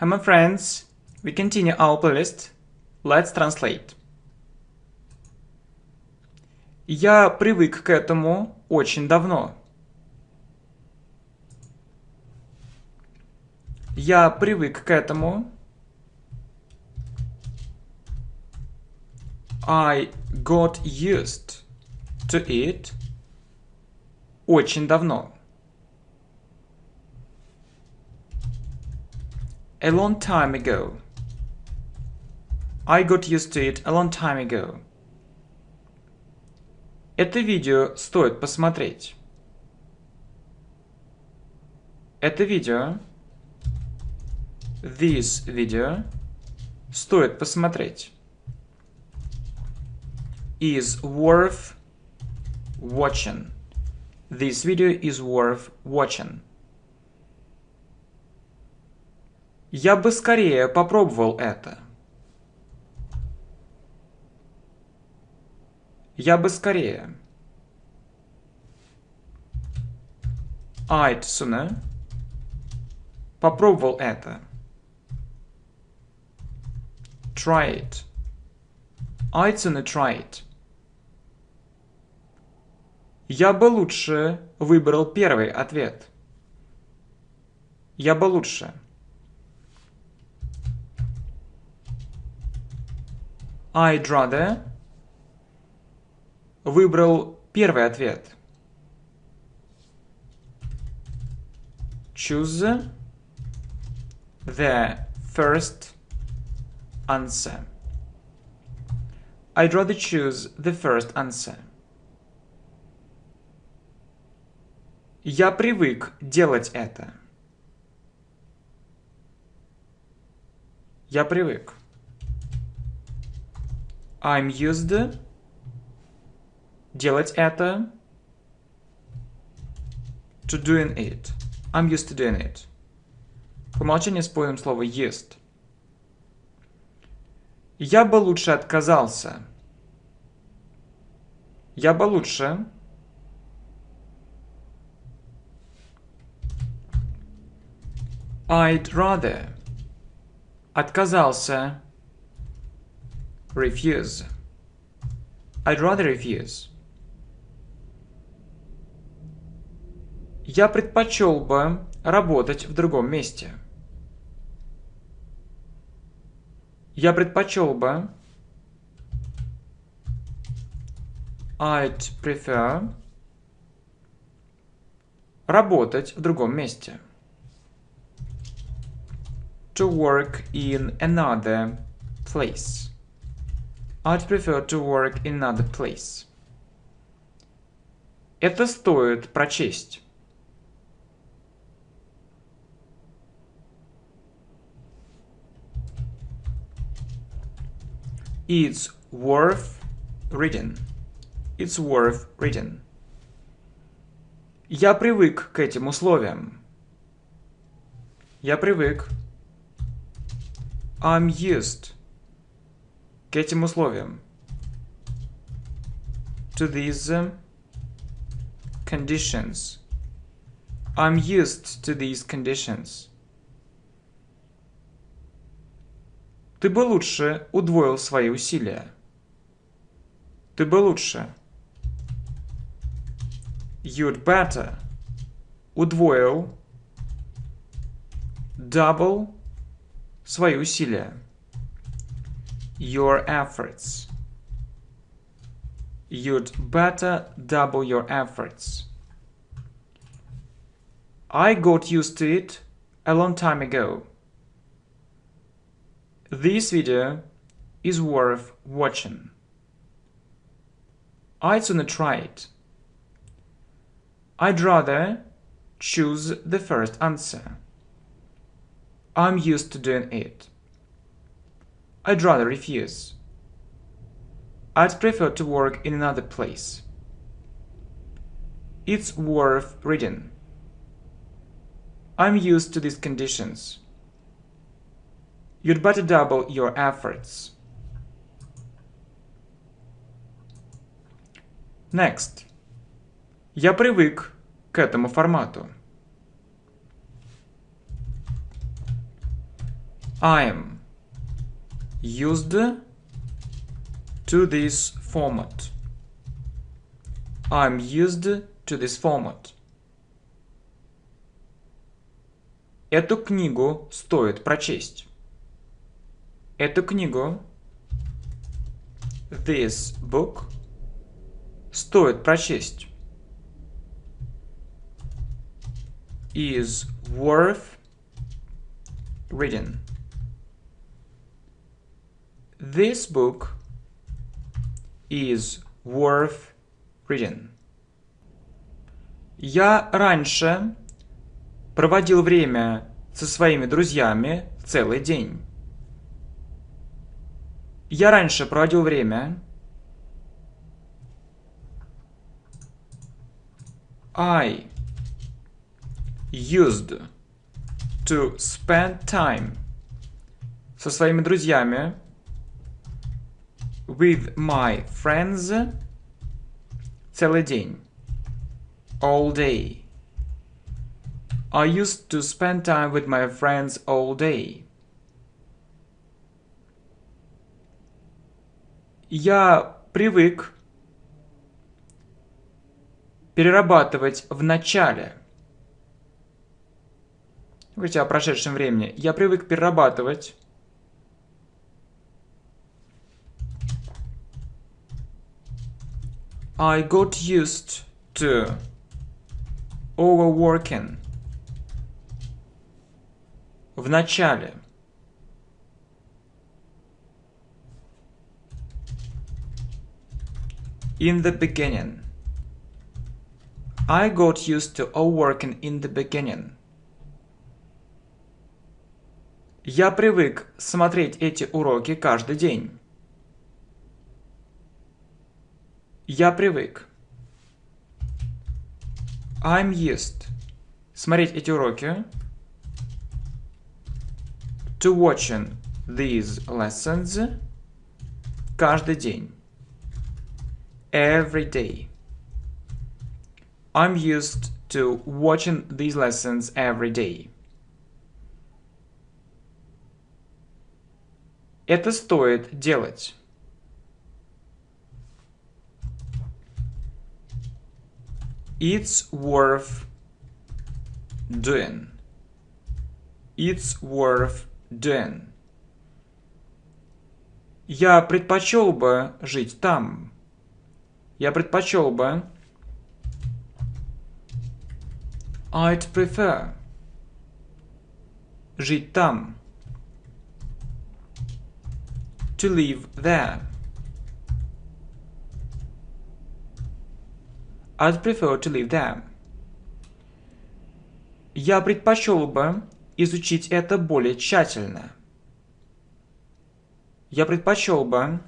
Hi my friends, we continue our playlist. Let's translate. Я привык к этому очень давно. Я привык к этому. I got used to it. Очень давно. A long time ago. I got used to it a long time ago. Это видео стоит посмотреть. Это видео. This video. Стоит посмотреть. Is worth watching. This video is worth watching. Я бы скорее попробовал это. Я бы скорее. I'd sooner. Попробовал это. Try it. I'd sooner try it. Я бы лучше выбрал первый ответ. Я бы лучше. I'd rather. Выбрал первый ответ. Choose the first answer. I'd rather choose the first answer. Я привык делать это. Я привык. I'm used делать это. To doing it. I'm used to doing it. По умолчанию используем слово used. Я бы лучше отказался. Я бы лучше. I'd rather. Отказался. Refuse. I'd rather refuse. Я предпочел бы работать в другом месте. Я предпочел бы. I'd prefer. Работать в другом месте. To work in another place. I'd prefer to work in another place. Это стоит прочесть. It's worth reading. It's worth reading. Я привык к этим условиям. Я привык. I'm used. К этим условиям. To these conditions. I'm used to these conditions. Ты бы лучше удвоил свои усилия. Ты бы лучше. You'd better. Удвоил. Double. Свои усилия. Your efforts. You'd better double your efforts. I got used to it a long time ago. This video is worth watching. I'd sooner try it. I'd rather choose the first answer. I'm used to doing it. I'd rather refuse. I'd prefer to work in another place. It's worth reading. I'm used to these conditions. You'd better double your efforts. Next. Я привык к этому формату. I'm used to this format. I'm used to this format. Эту книгу стоит прочесть. Эту книгу, this book, стоит прочесть. Is worth reading. This book is worth reading. Я раньше проводил время со своими друзьями целый день. Я раньше проводил время. I used to spend time со своими друзьями. With my friends целый день. All day. I used to spend time with my friends all day. Я привык перерабатывать в начале. Говорите о прошедшем времени. Я привык перерабатывать. I got used to overworking. В начале. In the beginning. I got used to overworking in the beginning. Я привык смотреть эти уроки каждый день. Я привык. I'm used. Смотреть эти уроки. To watching these lessons. Каждый день. Every day. I'm used to watching these lessons every day. Это стоит делать. It's worth doing. It's worth doing. Я предпочел бы жить там. Я предпочел бы. I'd prefer. Жить там. To live there. I'd prefer to live there. Я предпочел бы изучить это более тщательно. Я предпочел бы.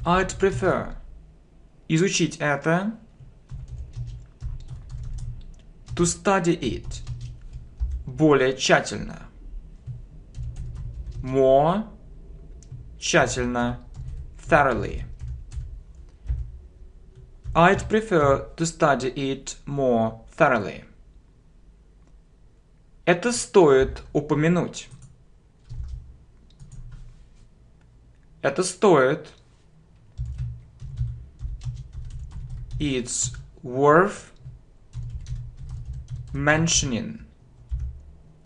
I'd prefer. Изучить это. To study it. Более тщательно. More. Тщательно. Thoroughly. I'd prefer to study it more thoroughly. Это стоит упомянуть. Это стоит. It's worth mentioning.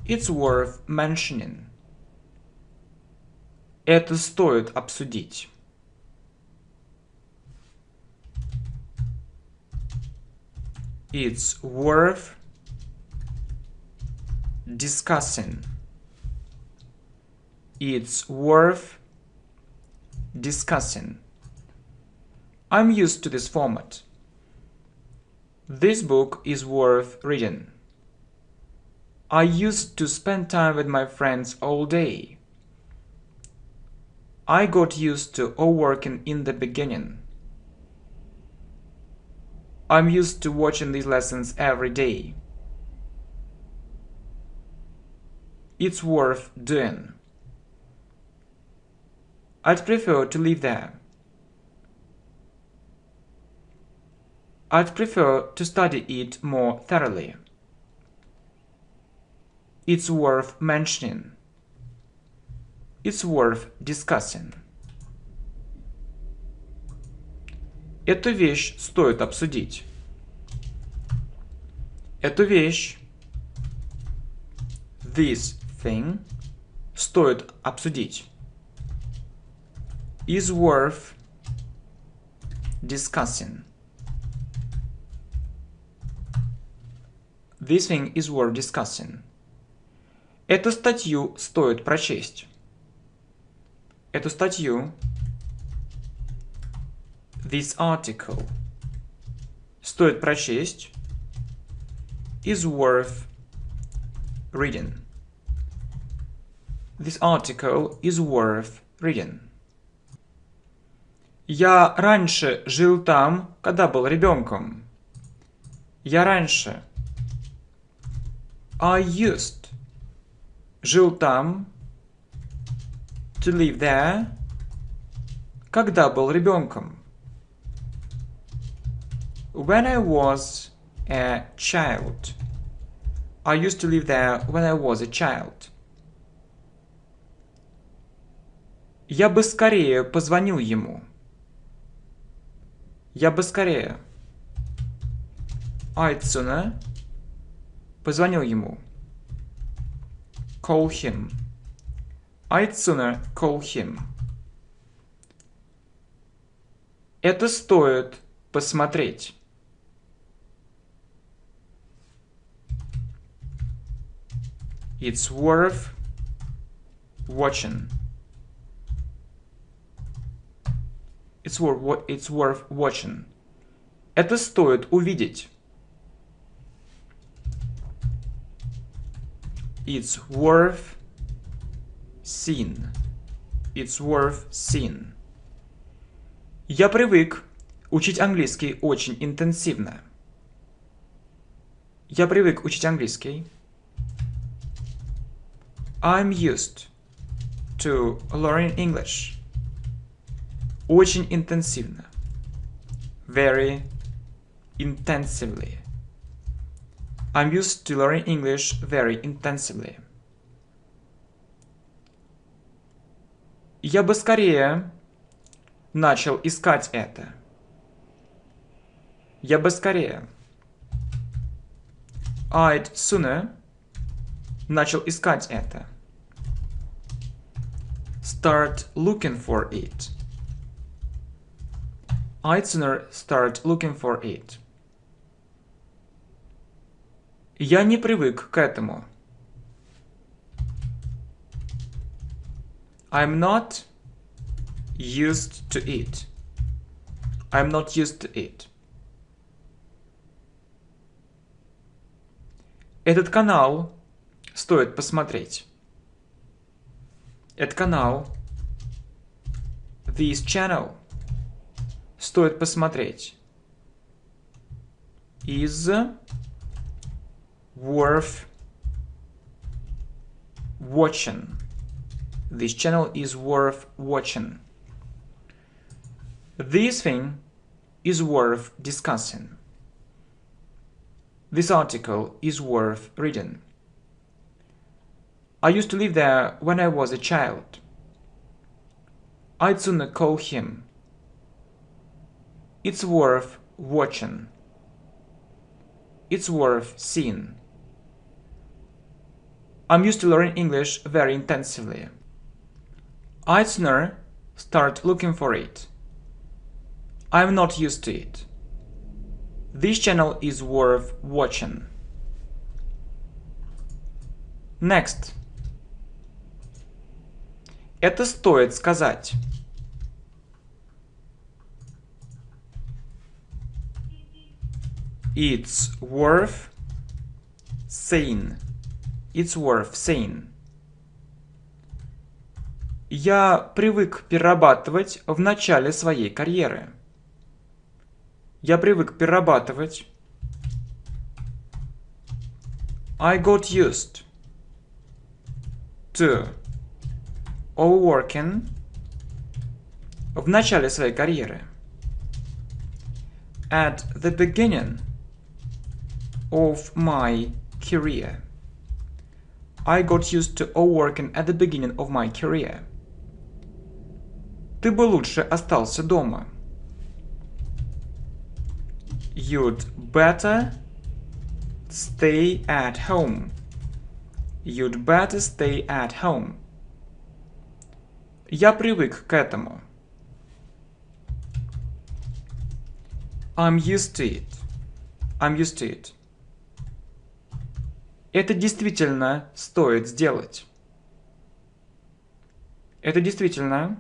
It's worth mentioning. Это стоит обсудить. It's worth discussing. It's worth discussing. I'm used to this format. This book is worth reading. I used to spend time with my friends all day. I got used to overworking in the beginning. I'm used to watching these lessons every day. It's worth doing. I'd prefer to live there. I'd prefer to study it more thoroughly. It's worth mentioning. It's worth discussing. Эту вещь стоит обсудить. Эту вещь, this thing, стоит обсудить. Is worth discussing. This thing is worth discussing. Эту статью стоит прочесть. Эту статью, this article, стоит прочесть. Is worth reading. This article is worth reading. Я раньше жил там, когда был ребенком. Я раньше. I used. Жил там. To live there. Когда был ребенком. When I was a child. I used to live there when I was a child. Я бы скорее позвонил ему. Я бы скорее. I'd sooner. Позвонил ему. Call him. I'd sooner call him. Это стоит посмотреть. It's worth watching. It's worth watching. Это стоит увидеть. It's worth seeing. It's worth seeing. Я привык учить английский очень интенсивно. Я привык учить английский. I'm used to learning English. Очень интенсивно. Very intensively. I'm used to learning English very intensively. Я бы скорее начал искать это. Я бы скорее. I'd sooner начал искать это. Start looking for it. I'd sooner start looking for it. Я не привык к этому. I'm not used to it. I'm not used to it. Этот канал стоит посмотреть. Этот канал, this channel, стоит посмотреть. Is worth watching. This channel is worth watching. This thing is worth discussing. This article is worth reading. I used to live there when I was a child. I'd sooner call him. It's worth watching. It's worth seeing. I'm used to learning English very intensively. I'd sooner start looking for it. I'm not used to it. This channel is worth watching. Next. Это стоит сказать. It's worth saying. It's worth saying. Я привык перерабатывать в начале своей карьеры. Я привык перерабатывать. I got used to overworking в начале своей карьеры. At the beginning of my career. I got used to working at the beginning of my career. Ты бы лучше остался дома. You'd better stay at home. You'd better stay at home. Я привык к этому. I'm used to it. I'm used to it. Это действительно стоит сделать. Это действительно.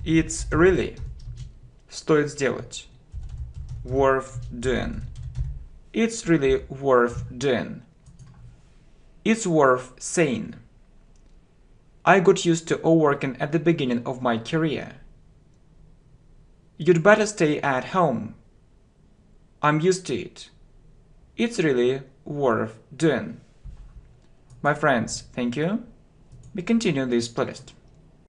It's really. Стоит сделать. Worth doing. It's really worth doing. It's worth saying. I got used to working at the beginning of my career. You'd better stay at home. I'm used to it. It's really worth doing. My friends, thank you. We continue this playlist.